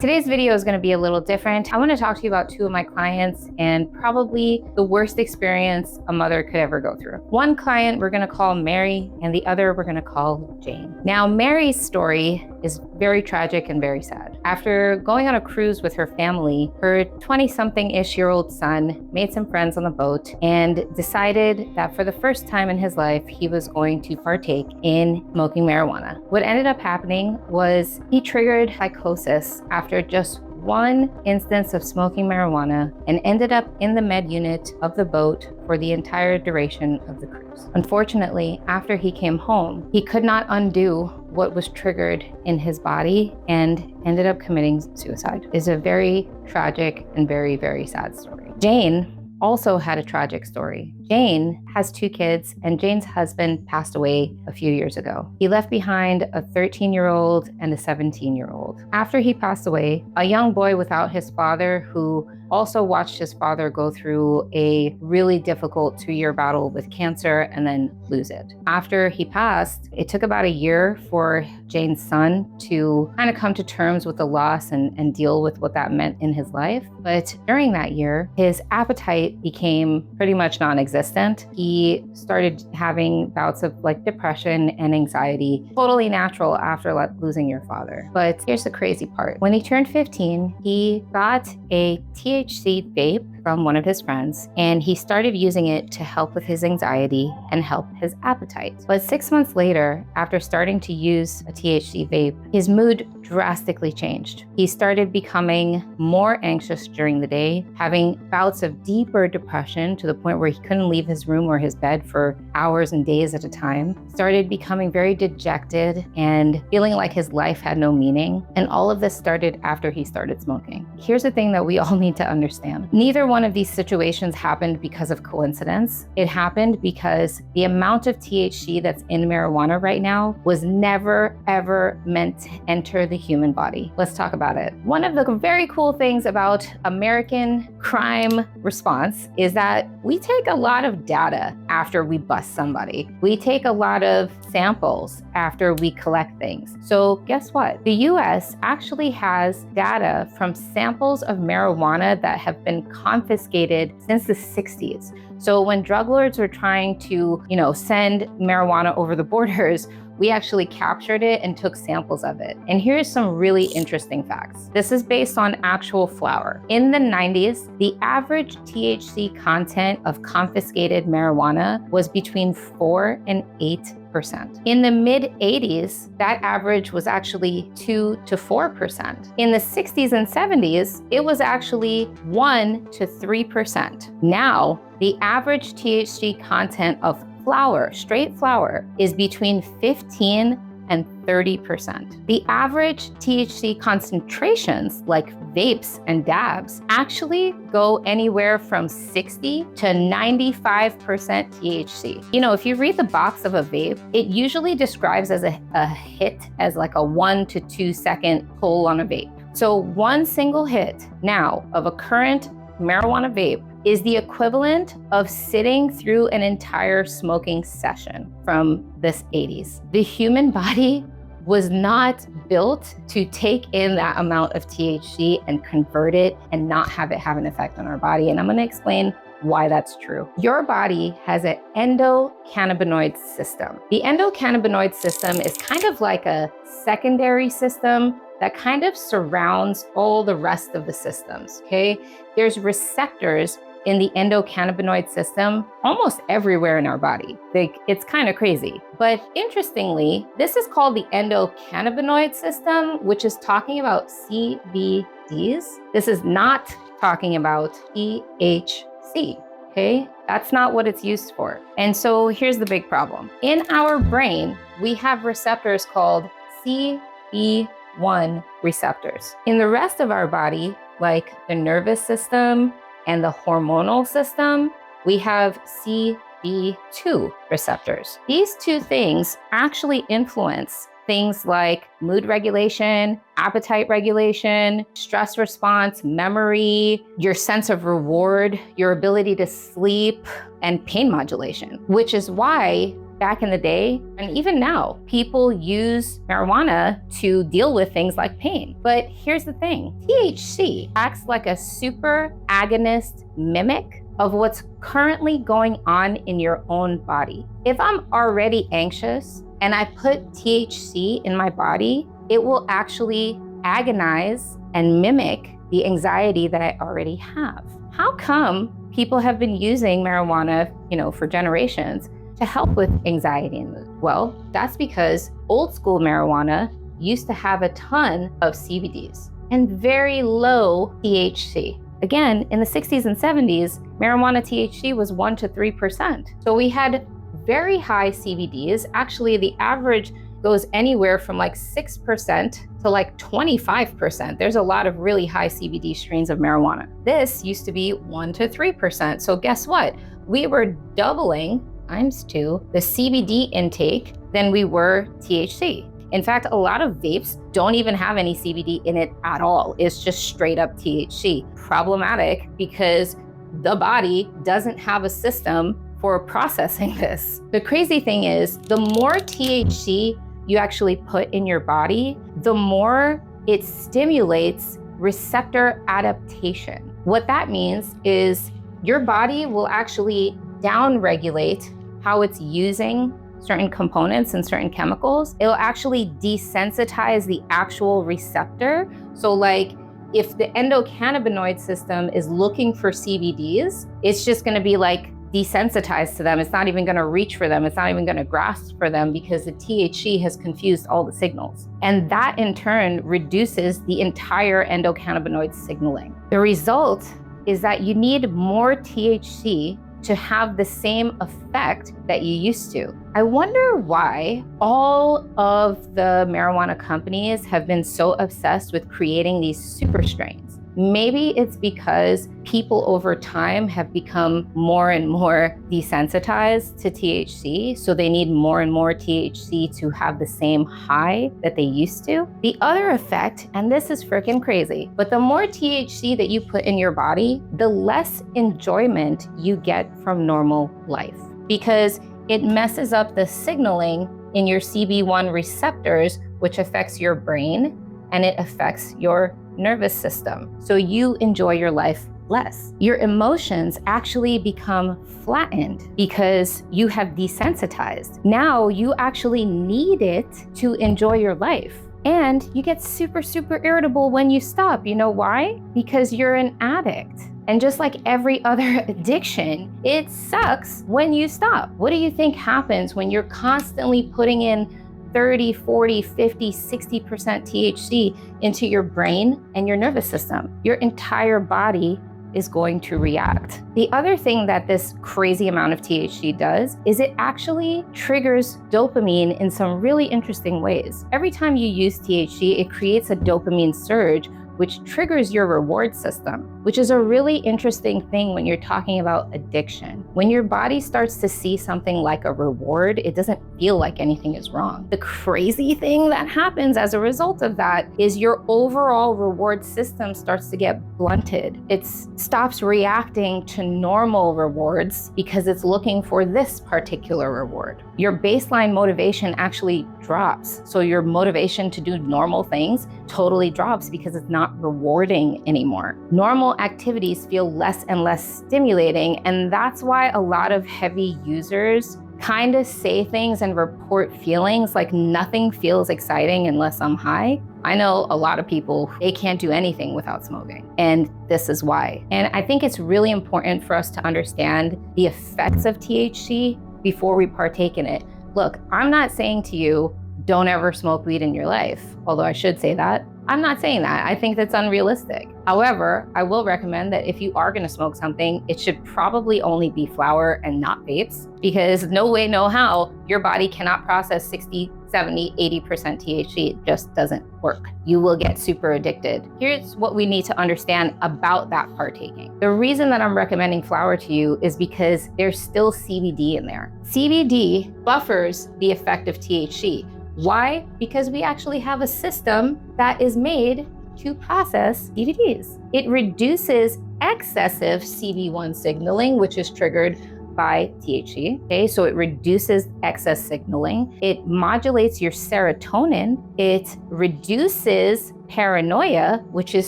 Today's video is going to be a little different. I want to talk to you about two of my clients and probably the worst experience a mother could ever go through. One client we're going to call Mary and the other we're going to call Jane. Now, Mary's story is very tragic and very sad. After going on a cruise with her family, her 20-something-ish-year-old son made some friends on the boat and decided that for the first time in his life, he was going to partake in smoking marijuana. What ended up happening was he triggered psychosis after just one instance of smoking marijuana and ended up in the med unit of the boat for the entire duration of the cruise. Unfortunately, after he came home, he could not undo what was triggered in his body and ended up committing suicide. It's a very tragic and very, very sad story. Jane also had a tragic story. Jane has two kids, and Jane's husband passed away a few years ago. He left behind a 13-year-old and a 17-year-old. After he passed away, a young boy without his father who also watched his father go through a really difficult 2-year battle with cancer and then lose it. After he passed, it took about a year for Jane's son to kind of come to terms with the loss and deal with what that meant in his life. But during that year, his appetite became pretty much non-existent. He started having bouts of depression and anxiety, totally natural after losing your father. But here's the crazy part. When he turned 15, he got a THC vape from one of his friends, and he started using it to help with his anxiety and help his appetite. But 6 months later, after starting to use a THC vape, his mood drastically changed. He started becoming more anxious during the day, having bouts of deeper depression to the point where he couldn't leave his room or his bed for hours and days at a time, started becoming very dejected and feeling like his life had no meaning. And all of this started after he started smoking. Here's the thing that we all need to understand. Neither one of these situations happened because of coincidence. It happened because the amount of THC that's in marijuana right now was never, ever meant to enter the human body. Let's talk about it. One of the very cool things about American crime response is that we take a lot of data after we bust somebody. We take a lot of samples after we collect things. So guess what? The US actually has data from samples of marijuana that have been confiscated since the 60s. So when drug lords were trying to, send marijuana over the borders, we actually captured it and took samples of it. And here's some really interesting facts. This is based on actual flower. In the 90s, the average THC content of confiscated marijuana was between 4 and 8%. In the mid-80s, that average was actually 2 to 4%. In the 60s and 70s, it was actually 1 to 3%. Now, the average THC content of flower, straight flower, is between 15 and 30%. The average THC concentrations, like vapes and dabs, actually go anywhere from 60 to 95% THC. If you read the box of a vape, it usually describes as a hit as like a 1 to 2 second pull on a vape. So one single hit now of a current marijuana vape is the equivalent of sitting through an entire smoking session from this 80s. The human body was not built to take in that amount of THC and convert it and not have it have an effect on our body. And I'm gonna explain why that's true. Your body has an endocannabinoid system. The endocannabinoid system is kind of like a secondary system that kind of surrounds all the rest of the systems, okay? There's receptors in the endocannabinoid system almost everywhere in our body. It's kind of crazy. But interestingly, this is called the endocannabinoid system, which is talking about CBDs. This is not talking about THC, okay? That's not what it's used for. And so here's the big problem. In our brain, we have receptors called CB1 receptors. In the rest of our body, like the nervous system and the hormonal system, we have CB2 receptors. These two things actually influence things like mood regulation, appetite regulation, stress response, memory, your sense of reward, your ability to sleep, and pain modulation, which is why back in the day, and even now, people use marijuana to deal with things like pain. But here's the thing, THC acts like a super agonist mimic of what's currently going on in your own body. If I'm already anxious and I put THC in my body, it will actually agonize and mimic the anxiety that I already have. How come people have been using marijuana, for generations to help with anxiety and mood? Well, that's because old school marijuana used to have a ton of CBDs and very low THC. Again, in the 60s and 70s, marijuana THC was 1% to 3%. So we had very high CBDs. Actually, the average goes anywhere from like 6% to like 25%. There's a lot of really high CBD strains of marijuana. This used to be 1% to 3%. So guess what? We were doubling ×2 the CBD intake than we were THC. In fact, a lot of vapes don't even have any CBD in it at all. It's just straight up THC. Problematic because the body doesn't have a system for processing this. The crazy thing is, the more THC you actually put in your body, the more it stimulates receptor adaptation. What that means is your body will actually downregulate how it's using certain components and certain chemicals. It'll actually desensitize the actual receptor. So like if the endocannabinoid system is looking for CBDs, it's just gonna be like desensitized to them. It's not even gonna reach for them. It's not even gonna grasp for them because the THC has confused all the signals. And that in turn reduces the entire endocannabinoid signaling. The result is that you need more THC to have the same effect that you used to. I wonder why all of the marijuana companies have been so obsessed with creating these super strains. Maybe it's because people over time have become more and more desensitized to THC, so they need more and more THC to have the same high that they used to. The other effect, and this is freaking crazy, but the more THC that you put in your body, the less enjoyment you get from normal life, because it messes up the signaling in your CB1 receptors, which affects your brain, and it affects your nervous system. So you enjoy your life less. Your emotions actually become flattened because you have desensitized. Now you actually need it to enjoy your life. And you get super, super irritable when you stop. You know why? Because you're an addict. And just like every other addiction, it sucks when you stop. What do you think happens when you're constantly putting in 30, 40, 50, 60% THC into your brain and your nervous system? Your entire body is going to react. The other thing that this crazy amount of THC does is it actually triggers dopamine in some really interesting ways. Every time you use THC, it creates a dopamine surge, which triggers your reward system, which is a really interesting thing when you're talking about addiction. When your body starts to see something like a reward, it doesn't feel like anything is wrong. The crazy thing that happens as a result of that is your overall reward system starts to get blunted. It stops reacting to normal rewards because it's looking for this particular reward. Your baseline motivation actually drops. So your motivation to do normal things totally drops because it's not rewarding anymore. Normal activities feel less and less stimulating, and that's why a lot of heavy users kind of say things and report feelings like nothing feels exciting unless I'm high. I know a lot of people, they can't do anything without smoking, and this is why. And I think it's really important for us to understand the effects of THC before we partake in it. Look, I'm not saying to you, don't ever smoke weed in your life, although I should say that. I'm not saying that. I think that's unrealistic. However, I will recommend that if you are gonna smoke something, it should probably only be flower and not vapes, because no way, no how, your body cannot process 60, 70, 80% THC. It just doesn't work. You will get super addicted. Here's what we need to understand about that partaking. The reason that I'm recommending flower to you is because there's still CBD in there. CBD buffers the effect of THC. Why? Because we actually have a system that is made to process CBDs. It reduces excessive CB1 signaling, which is triggered by THC. Okay, so it reduces excess signaling. It modulates your serotonin. It reduces paranoia, which is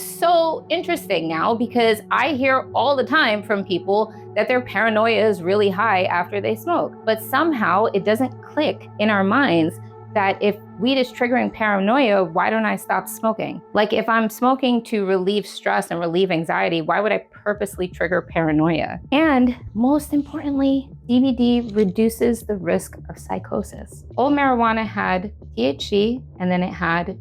so interesting now because I hear all the time from people that their paranoia is really high after they smoke. But somehow it doesn't click in our minds that if weed is triggering paranoia, why don't I stop smoking? Like if I'm smoking to relieve stress and relieve anxiety, why would I purposely trigger paranoia? And most importantly, CBD reduces the risk of psychosis. Old marijuana had THC and then it had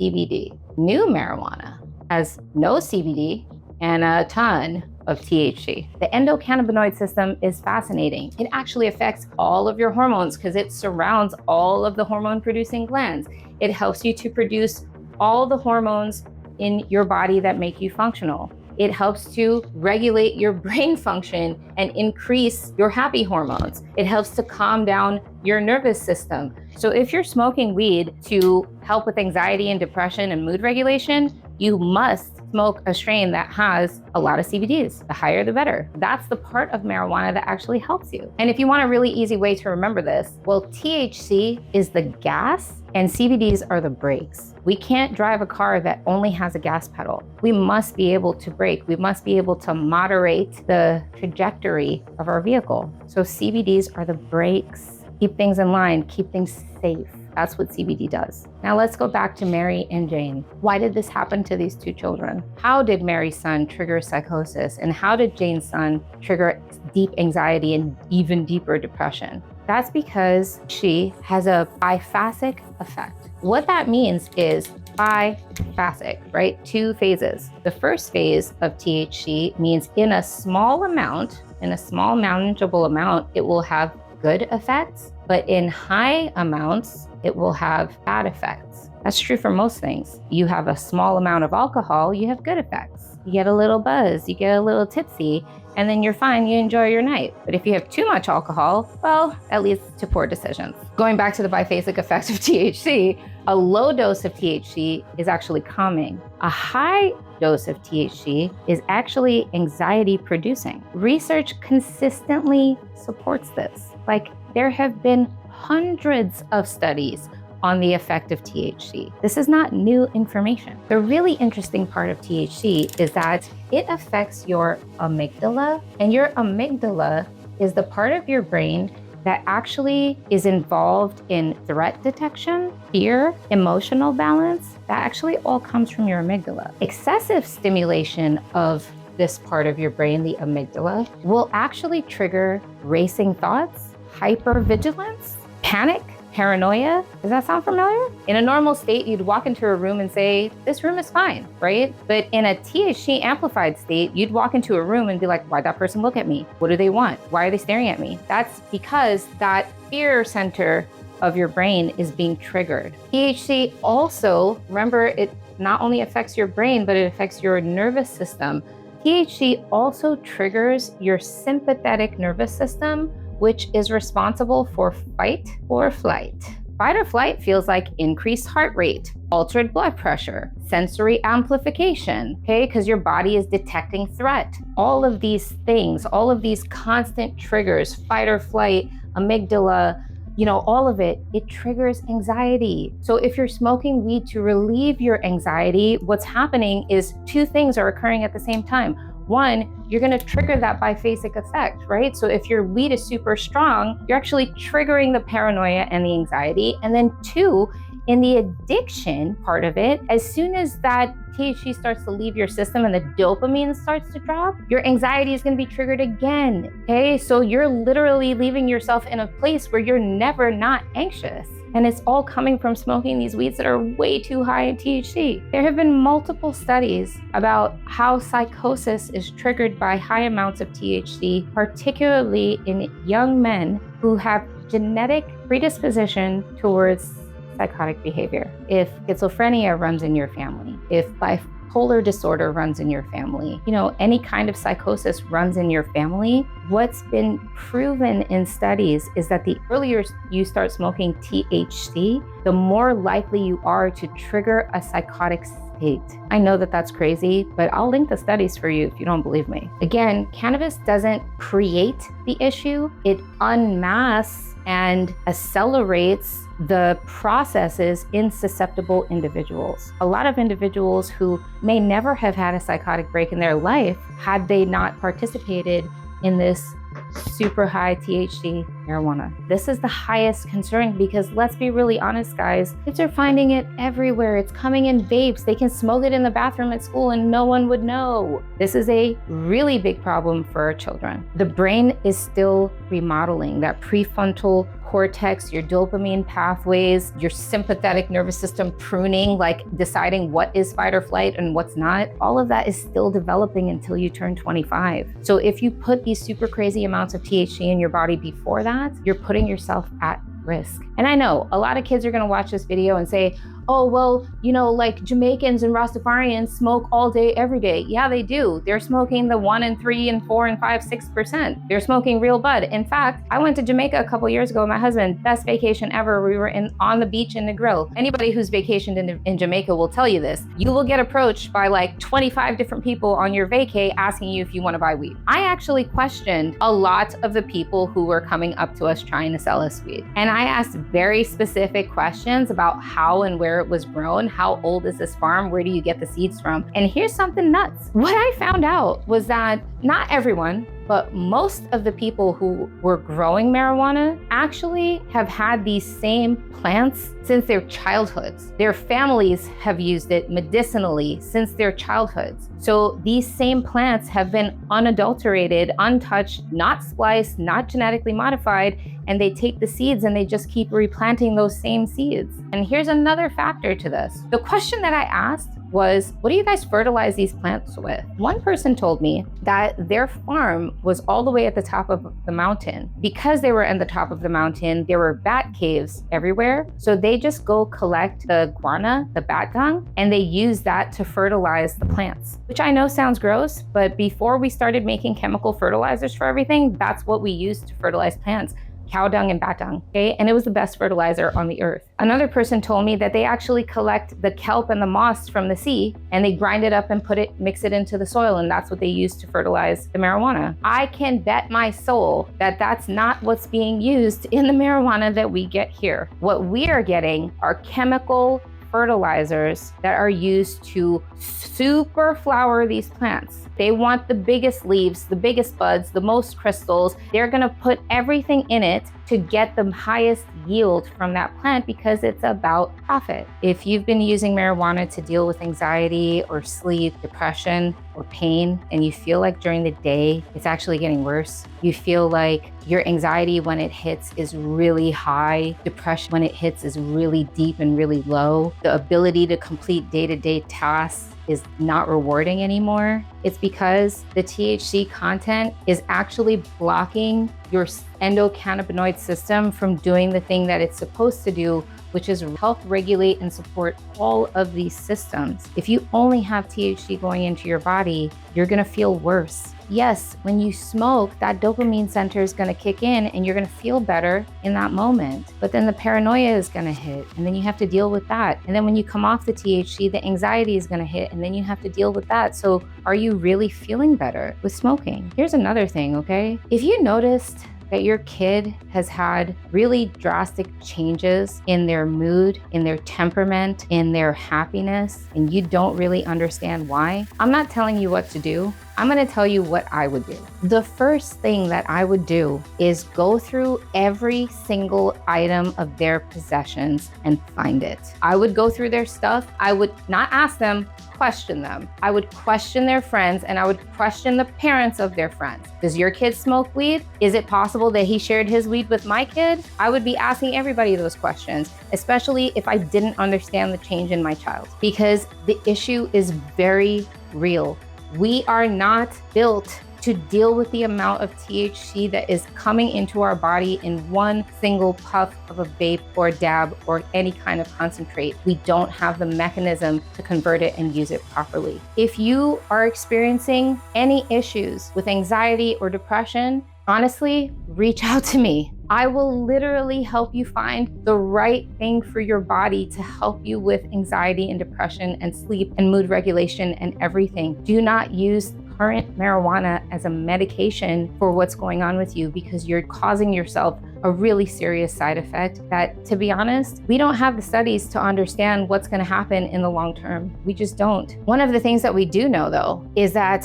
CBD. New marijuana has no CBD and a ton of THC. The endocannabinoid system is fascinating. It actually affects all of your hormones because it surrounds all of the hormone producing glands. It helps you to produce all the hormones in your body that make you functional. It helps to regulate your brain function and increase your happy hormones. It helps to calm down your nervous system. So if you're smoking weed to help with anxiety and depression and mood regulation, you must smoke a strain that has a lot of CBDs. The higher, the better. That's the part of marijuana that actually helps you. And if you want a really easy way to remember this, well, THC is the gas and CBDs are the brakes. We can't drive a car that only has a gas pedal. We must be able to brake. We must be able to moderate the trajectory of our vehicle. So CBDs are the brakes. Keep things in line, keep things safe. That's what CBD does. Now let's go back to Mary and Jane. Why did this happen to these two children? How did Mary's son trigger psychosis? And how did Jane's son trigger deep anxiety and even deeper depression? That's because she has a biphasic effect. What that means is biphasic, right? Two phases. The first phase of THC means in a small amount, in a small manageable amount, it will have good effects, but in high amounts, it will have bad effects. That's true for most things. You have a small amount of alcohol, you have good effects. You get a little buzz, you get a little tipsy, and then you're fine, you enjoy your night. But if you have too much alcohol, well, that leads to poor decisions. Going back to the biphasic effects of THC, a low dose of THC is actually calming. A high dose of THC is actually anxiety producing. Research consistently supports this. Like there have been hundreds of studies on the effect of THC. This is not new information. The really interesting part of THC is that it affects your amygdala, and your amygdala is the part of your brain that actually is involved in threat detection, fear, emotional balance. That actually all comes from your amygdala. Excessive stimulation of this part of your brain, the amygdala, will actually trigger racing thoughts, hypervigilance, panic, paranoia. Does that sound familiar? In a normal state, you'd walk into a room and say, this room is fine, right? But in a THC amplified state, you'd walk into a room and be like, why'd that person look at me? What do they want? Why are they staring at me? That's because that fear center of your brain is being triggered. THC also, remember, it not only affects your brain, but it affects your nervous system. THC also triggers your sympathetic nervous system, which is responsible for fight or flight. Fight or flight feels like increased heart rate, altered blood pressure, sensory amplification, okay? Because your body is detecting threat. All of these things, all of these constant triggers, fight or flight, amygdala, all of it triggers anxiety. So if you're smoking weed to relieve your anxiety, what's happening is two things are occurring at the same time. One, you're gonna trigger that biphasic effect, right? So if your weed is super strong, you're actually triggering the paranoia and the anxiety. And then two, in the addiction part of it, as soon as that THC starts to leave your system and the dopamine starts to drop, your anxiety is gonna be triggered again, okay? So you're literally leaving yourself in a place where you're never not anxious. And it's all coming from smoking these weeds that are way too high in THC. There have been multiple studies about how psychosis is triggered by high amounts of THC, particularly in young men who have genetic predisposition towards psychotic behavior. If schizophrenia runs in your family, if bipolar disorder runs in your family, any kind of psychosis runs in your family, what's been proven in studies is that the earlier you start smoking THC, the more likely you are to trigger a psychotic 8. I know that that's crazy, but I'll link the studies for you if you don't believe me. Again, cannabis doesn't create the issue, it unmasks and accelerates the processes in susceptible individuals. A lot of individuals who may never have had a psychotic break in their life had they not participated in this super high THC marijuana. This is the highest concern because let's be really honest, guys, kids are finding it everywhere. It's coming in vapes. They can smoke it in the bathroom at school and no one would know. This is a really big problem for our children. The brain is still remodeling. That prefrontal cortex, your dopamine pathways, your sympathetic nervous system pruning, like deciding what is fight or flight and what's not, all of that is still developing until you turn 25. So if you put these super crazy amounts of THC in your body before that, you're putting yourself at risk. And I know a lot of kids are gonna watch this video and say, oh, well, you know, like Jamaicans and Rastafarians smoke all day, every day. Yeah, they do. They're smoking the 1 and 3 and 4 and 5, 6%. They're smoking real bud. In fact, I went to Jamaica a couple years ago with my husband, best vacation ever. We were on the beach in the grill. Anybody who's vacationed in Jamaica will tell you this. You will get approached by like 25 different people on your vacay asking you if you want to buy weed. I actually questioned a lot of the people who were coming up to us trying to sell us weed. And I asked very specific questions about how and where it was grown, how old is this farm, where do you get the seeds from? And here's something nuts. What I found out was that not everyone, but most of the people who were growing marijuana actually have had these same plants since their childhoods. Their families have used it medicinally since their childhoods. So these same plants have been unadulterated, untouched, not spliced, not genetically modified, and they take the seeds and they just keep replanting those same seeds. And here's another factor to this. The question that I asked was, what do you guys fertilize these plants with? One person told me that their farm was all the way at the top of the mountain. Because they were in the top of the mountain, there were bat caves everywhere. So they just go collect the guana, the bat dung, and they use that to fertilize the plants, which I know sounds gross, but before we started making chemical fertilizers for everything, that's what we used to fertilize plants. Cow dung and bat dung, okay? And it was the best fertilizer on the earth. Another person told me that they actually collect the kelp and the moss from the sea and they grind it up and mix it into the soil, and that's what they use to fertilize the marijuana. I can bet my soul that that's not what's being used in the marijuana that we get here. What we are getting are chemical fertilizers that are used to super flower these plants. They want the biggest leaves, the biggest buds, the most crystals. They're gonna put everything in it to get the highest yield from that plant because it's about profit. If you've been using marijuana to deal with anxiety or sleep, depression, or pain, and you feel like during the day it's actually getting worse, you feel like your anxiety when it hits is really high, depression when it hits is really deep and really low, the ability to complete day-to-day tasks is not rewarding anymore, it's because the THC content is actually blocking your endocannabinoid system from doing the thing that it's supposed to do, which is help regulate and support all of these systems. If you only have THC going into your body, you're gonna feel worse. Yes, when you smoke, that dopamine center is gonna kick in and you're gonna feel better in that moment. But then the paranoia is gonna hit and then you have to deal with that. And then when you come off the THC, the anxiety is gonna hit and then you have to deal with that. So are you really feeling better with smoking? Here's another thing, okay? If you noticed that your kid has had really drastic changes in their mood, in their temperament, in their happiness, and you don't really understand why, I'm not telling you what to do. I'm gonna tell you what I would do. The first thing that I would do is go through every single item of their possessions and find it. I would go through their stuff. I would not ask them, question them. I would question their friends and I would question the parents of their friends. Does your kid smoke weed? Is it possible that he shared his weed with my kid? I would be asking everybody those questions, especially if I didn't understand the change in my child, because the issue is very real. We are not built to deal with the amount of THC that is coming into our body in one single puff of a vape or dab or any kind of concentrate. We don't have the mechanism to convert it and use it properly. If you are experiencing any issues with anxiety or depression, Honestly, reach out to me. I will literally help you find the right thing for your body to help you with anxiety and depression and sleep and mood regulation and everything. Do not use current marijuana as a medication for what's going on with you, because you're causing yourself a really serious side effect that, to be honest, we don't have the studies to understand what's going to happen in the long term. We just don't. One of the things that we do know, though, is that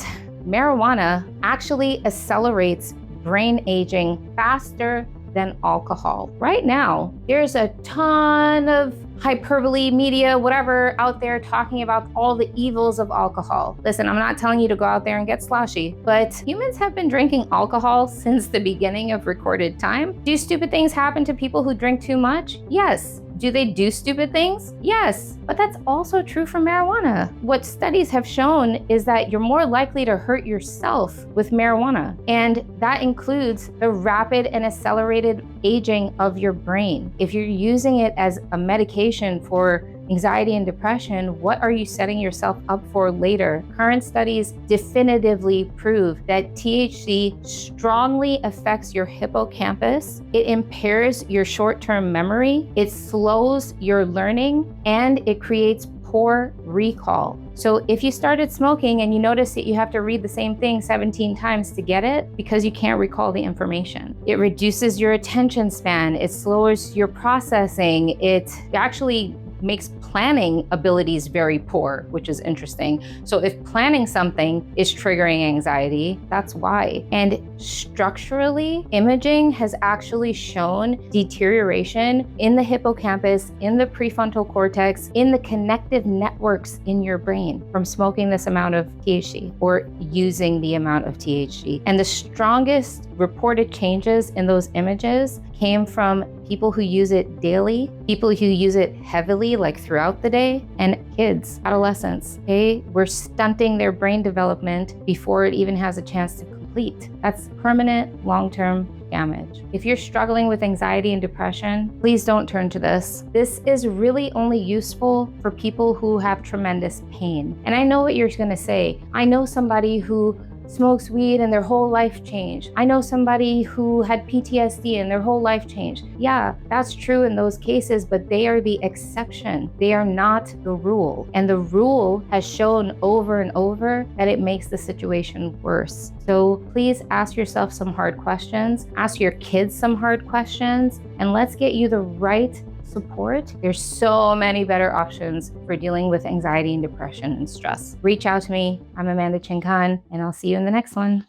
marijuana actually accelerates brain aging faster than alcohol. Right now, there's a ton of hyperbole media, whatever, out there talking about all the evils of alcohol. Listen, I'm not telling you to go out there and get sloshy, but humans have been drinking alcohol since the beginning of recorded time. Do stupid things happen to people who drink too much? Yes. Do they do stupid things? Yes, but that's also true for marijuana. What studies have shown is that you're more likely to hurt yourself with marijuana, and that includes the rapid and accelerated aging of your brain. If you're using it as a medication for anxiety and depression, what are you setting yourself up for later? Current studies definitively prove that THC strongly affects your hippocampus. It impairs your short-term memory, it slows your learning, and it creates poor recall. So if you started smoking and you notice that you have to read the same thing 17 times to get it because you can't recall the information, it reduces your attention span, it slows your processing, it actually makes planning abilities very poor, which is interesting. So if planning something is triggering anxiety, that's why. And structurally, imaging has actually shown deterioration in the hippocampus, in the prefrontal cortex, in the connective networks in your brain from smoking this amount of THC or using the amount of THC. And the strongest reported changes in those images came from people who use it daily, people who use it heavily, like throughout the day, and kids, adolescents. Okay, we're stunting their brain development before it even has a chance to complete. That's permanent, long-term damage. If you're struggling with anxiety and depression, please don't turn to this. This is really only useful for people who have tremendous pain. And I know what you're gonna say. I know somebody who smokes weed and their whole life changed. I know somebody who had PTSD and their whole life changed. Yeah, that's true in those cases, but they are the exception. They are not the rule. And the rule has shown over and over that it makes the situation worse. So please ask yourself some hard questions, ask your kids some hard questions, and let's get you the right support. There's so many better options for dealing with anxiety and depression and stress. Reach out to me. I'm Amanda Chinkan, and I'll see you in the next one.